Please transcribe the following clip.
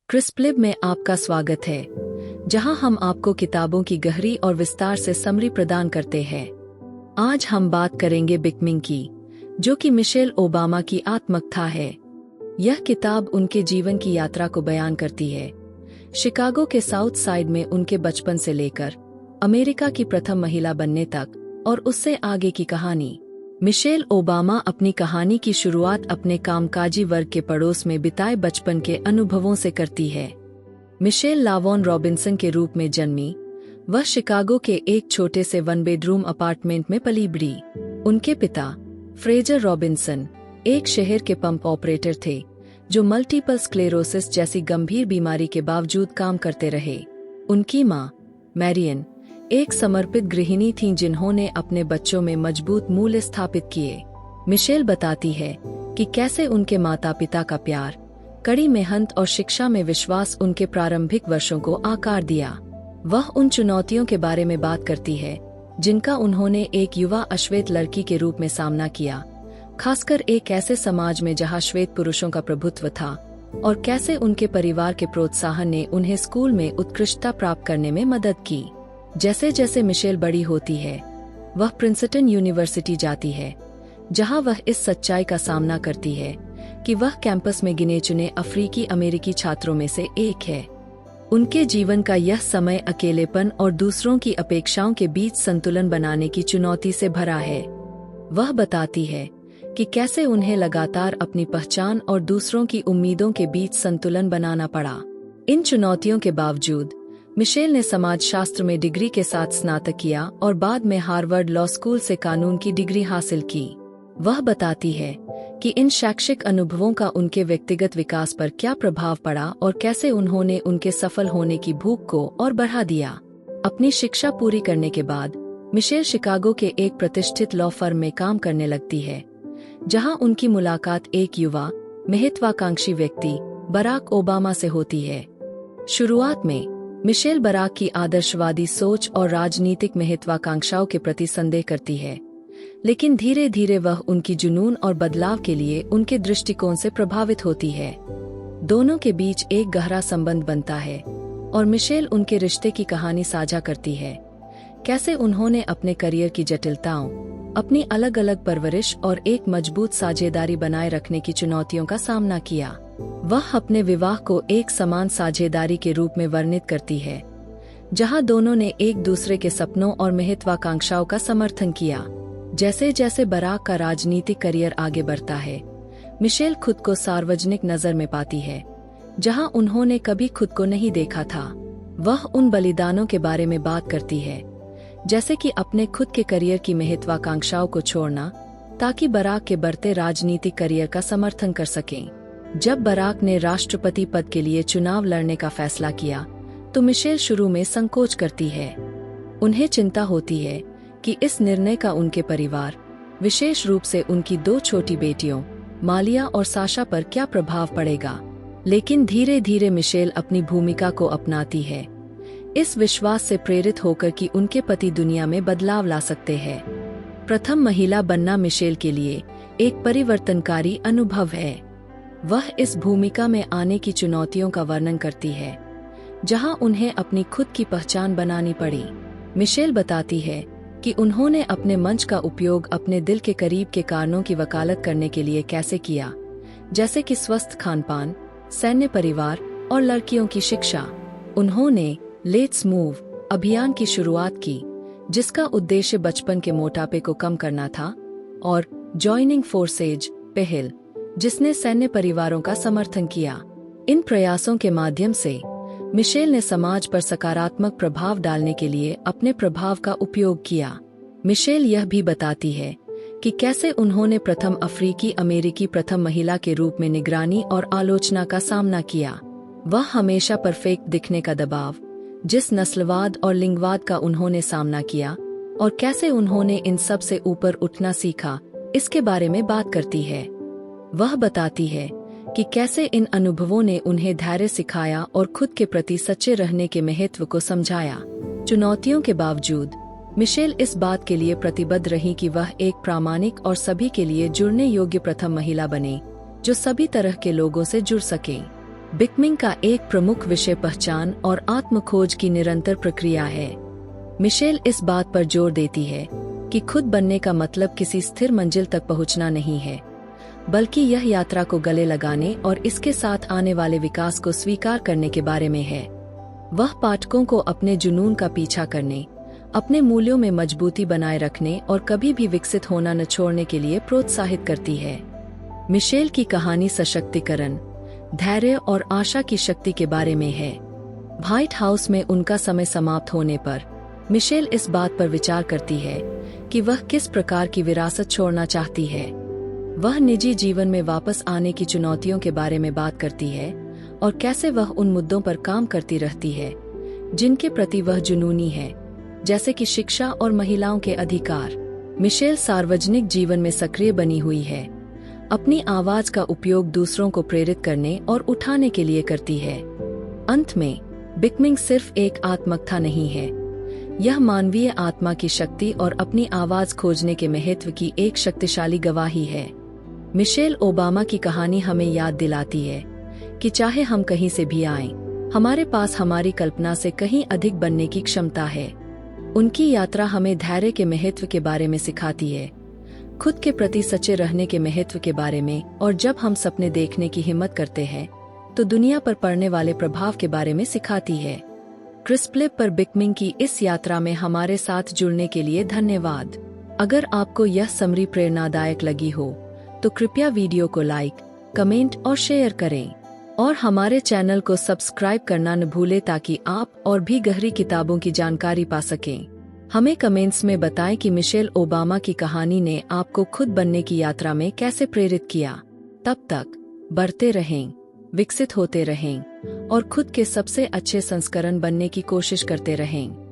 क्रिस्पलिब में आपका स्वागत है, जहां हम आपको किताबों की गहरी और विस्तार से समरी प्रदान करते हैं। आज हम बात करेंगे बिकमिंग की, जो कि मिशेल ओबामा की आत्मकथा है। यह किताब उनके जीवन की यात्रा को बयान करती है, शिकागो के साउथ साइड में उनके बचपन से लेकर अमेरिका की प्रथम महिला बनने तक और उससे आगे की कहानी। मिशेल ओबामा अपनी कहानी की शुरुआत अपने कामकाजी वर्ग के पड़ोस में बिताए बचपन के अनुभवों से करती है। मिशेल लावॉन रॉबिन्सन के रूप में जन्मी। वह शिकागो के एक छोटे से 1 बेडरूम अपार्टमेंट में पली बढ़ी। उनके पिता फ्रेजर रॉबिन्सन एक शहर के पंप ऑपरेटर थे, जो मल्टीपल स्क्लेरोसिस जैसी गंभीर बीमारी के बावजूद काम करते रहे। उनकी मां मैरियन एक समर्पित गृहिणी थीं, जिन्होंने अपने बच्चों में मजबूत मूल्य स्थापित किए। मिशेल बताती है कि कैसे उनके माता पिता का प्यार, कड़ी मेहनत और शिक्षा में विश्वास उनके प्रारंभिक वर्षों को आकार दिया। वह उन चुनौतियों के बारे में बात करती है जिनका उन्होंने एक युवा अश्वेत लड़की के रूप में सामना किया, खासकर एक ऐसे समाज में जहां श्वेत पुरुषों का प्रभुत्व था, और कैसे उनके परिवार के प्रोत्साहन ने उन्हें स्कूल में उत्कृष्टता प्राप्त करने में मदद की। जैसे जैसे मिशेल बड़ी होती है, वह प्रिंसटन यूनिवर्सिटी जाती है, जहां वह इस सच्चाई का सामना करती है कि वह कैंपस में गिने चुने अफ्रीकी अमेरिकी छात्रों में से एक है। उनके जीवन का यह समय अकेलेपन और दूसरों की अपेक्षाओं के बीच संतुलन बनाने की चुनौती से भरा है। वह बताती है कि कैसे उन्हें लगातार अपनी पहचान और दूसरों की उम्मीदों के बीच संतुलन बनाना पड़ा। इन चुनौतियों के बावजूद मिशेल ने समाजशास्त्र में डिग्री के साथ स्नातक किया और बाद में हार्वर्ड लॉ स्कूल से कानून की डिग्री हासिल की। वह बताती है कि इन शैक्षिक अनुभवों का उनके व्यक्तिगत विकास पर क्या प्रभाव पड़ा और कैसे उन्होंने उनके सफल होने की भूख को और बढ़ा दिया। अपनी शिक्षा पूरी करने के बाद मिशेल शिकागो के एक प्रतिष्ठित लॉ फर्म में काम करने लगती है, जहां उनकी मुलाकात एक युवा महत्वाकांक्षी व्यक्ति बराक ओबामा से होती है। शुरुआत में मिशेल बराक की आदर्शवादी सोच और राजनीतिक महत्वाकांक्षाओं के प्रति संदेह करती है, लेकिन धीरे धीरे वह उनकी जुनून और बदलाव के लिए उनके दृष्टिकोण से प्रभावित होती है। दोनों के बीच एक गहरा संबंध बनता है और मिशेल उनके रिश्ते की कहानी साझा करती है, कैसे उन्होंने अपने करियर की जटिलताओं, अपनी अलग अलग परवरिश और एक मजबूत साझेदारी बनाए रखने की चुनौतियों का सामना किया। वह अपने विवाह को एक समान साझेदारी के रूप में वर्णित करती है, जहां दोनों ने एक दूसरे के सपनों और महत्वाकांक्षाओं का समर्थन किया। जैसे जैसे बराक का राजनीतिक करियर आगे बढ़ता है, मिशेल खुद को सार्वजनिक नजर में पाती है, जहां उन्होंने कभी खुद को नहीं देखा था। वह उन बलिदानों के बारे में बात करती है, जैसे कि अपने खुद के करियर की महत्वाकांक्षाओं को छोड़ना ताकि बराक के बढ़ते राजनीतिक करियर का समर्थन कर सकें। जब बराक ने राष्ट्रपति पद के लिए चुनाव लड़ने का फैसला किया, तो मिशेल शुरू में संकोच करती है। उन्हें चिंता होती है कि इस निर्णय का उनके परिवार, विशेष रूप से उनकी 2 छोटी बेटियों मालिया और साशा पर क्या प्रभाव पड़ेगा। लेकिन धीरे धीरे मिशेल अपनी भूमिका को अपनाती है, इस विश्वास से प्रेरित होकर कि उनके पति दुनिया में बदलाव ला सकते हैं। प्रथम महिला बनना मिशेल के लिए एक परिवर्तनकारी अनुभव है। वह इस भूमिका में आने की चुनौतियों का वर्णन करती है, जहां उन्हें अपनी खुद की पहचान बनानी पड़ी। मिशेल बताती है कि उन्होंने अपने मंच का उपयोग अपने दिल के करीब के कारणों की वकालत करने के लिए कैसे किया, जैसे कि स्वस्थ खानपान, सैन्य परिवार और लड़कियों की शिक्षा। उन्होंने लेट्स मूव अभियान की शुरुआत की, जिसका उद्देश्य बचपन के मोटापे को कम करना था, और जॉइनिंग फोर्सेज पहल, जिसने सैन्य परिवारों का समर्थन किया। इन प्रयासों के माध्यम से मिशेल ने समाज पर सकारात्मक प्रभाव डालने के लिए अपने प्रभाव का उपयोग किया। मिशेल यह भी बताती है कि कैसे उन्होंने प्रथम अफ्रीकी अमेरिकी प्रथम महिला के रूप में निगरानी और आलोचना का सामना किया। वह हमेशा परफेक्ट दिखने का दबाव, जिस नस्लवाद और लिंगवाद का उन्होंने सामना किया, और कैसे उन्होंने इन सब से ऊपर उठना सीखा, इसके बारे में बात करती है। वह बताती है कि कैसे इन अनुभवों ने उन्हें धैर्य सिखाया और खुद के प्रति सच्चे रहने के महत्व को समझाया। चुनौतियों के बावजूद मिशेल इस बात के लिए प्रतिबद्ध रही कि वह एक प्रामाणिक और सभी के लिए जुड़ने योग्य प्रथम महिला बने, जो सभी तरह के लोगों से जुड़ सके। बिकमिंग का एक प्रमुख विषय पहचान और आत्मखोज की निरंतर प्रक्रिया है। मिशेल इस बात पर जोर देती है कि खुद बनने का मतलब किसी स्थिर मंजिल तक पहुंचना नहीं है, बल्कि यह यात्रा को गले लगाने और इसके साथ आने वाले विकास को स्वीकार करने के बारे में है। वह पाठकों को अपने जुनून का पीछा करने, अपने मूल्यों में मजबूती बनाए रखने और कभी भी विकसित होना न छोड़ने के लिए प्रोत्साहित करती है। मिशेल की कहानी सशक्तिकरण, धैर्य और आशा की शक्ति के बारे में है। व्हाइट हाउस में उनका समय समाप्त होने पर मिशेल इस बात पर विचार करती है कि वह किस प्रकार की विरासत छोड़ना चाहती है। वह निजी जीवन में वापस आने की चुनौतियों के बारे में बात करती है और कैसे वह उन मुद्दों पर काम करती रहती है जिनके प्रति वह जुनूनी है, जैसे कि शिक्षा और महिलाओं के अधिकार। मिशेल सार्वजनिक जीवन में सक्रिय बनी हुई है, अपनी आवाज का उपयोग दूसरों को प्रेरित करने और उठाने के लिए करती है। अंत में बिकमिंग सिर्फ एक आत्मकथा नहीं है, यह मानवीय आत्मा की शक्ति और अपनी आवाज खोजने के महत्व की एक शक्तिशाली गवाही है। मिशेल ओबामा की कहानी हमें याद दिलाती है कि चाहे हम कहीं से भी आएं, हमारे पास हमारी कल्पना से कहीं अधिक बनने की क्षमता है। उनकी यात्रा हमें धैर्य के महत्व के बारे में सिखाती है, खुद के प्रति सच्चे रहने के महत्व के बारे में, और जब हम सपने देखने की हिम्मत करते हैं तो दुनिया पर पड़ने वाले प्रभाव के बारे में सिखाती है। क्रिस्पलिप पर बिकमिंग की इस यात्रा में हमारे साथ जुड़ने के लिए धन्यवाद। अगर आपको यह समरी प्रेरणादायक लगी हो तो कृपया वीडियो को लाइक, कमेंट और शेयर करें, और हमारे चैनल को सब्सक्राइब करना न भूलें ताकि आप और भी गहरी किताबों की जानकारी पा सकें। हमें कमेंट्स में बताएं कि मिशेल ओबामा की कहानी ने आपको खुद बनने की यात्रा में कैसे प्रेरित किया। तब तक बढ़ते रहें, विकसित होते रहें और खुद के सबसे अच्छे संस्करण बनने की कोशिश करते रहें।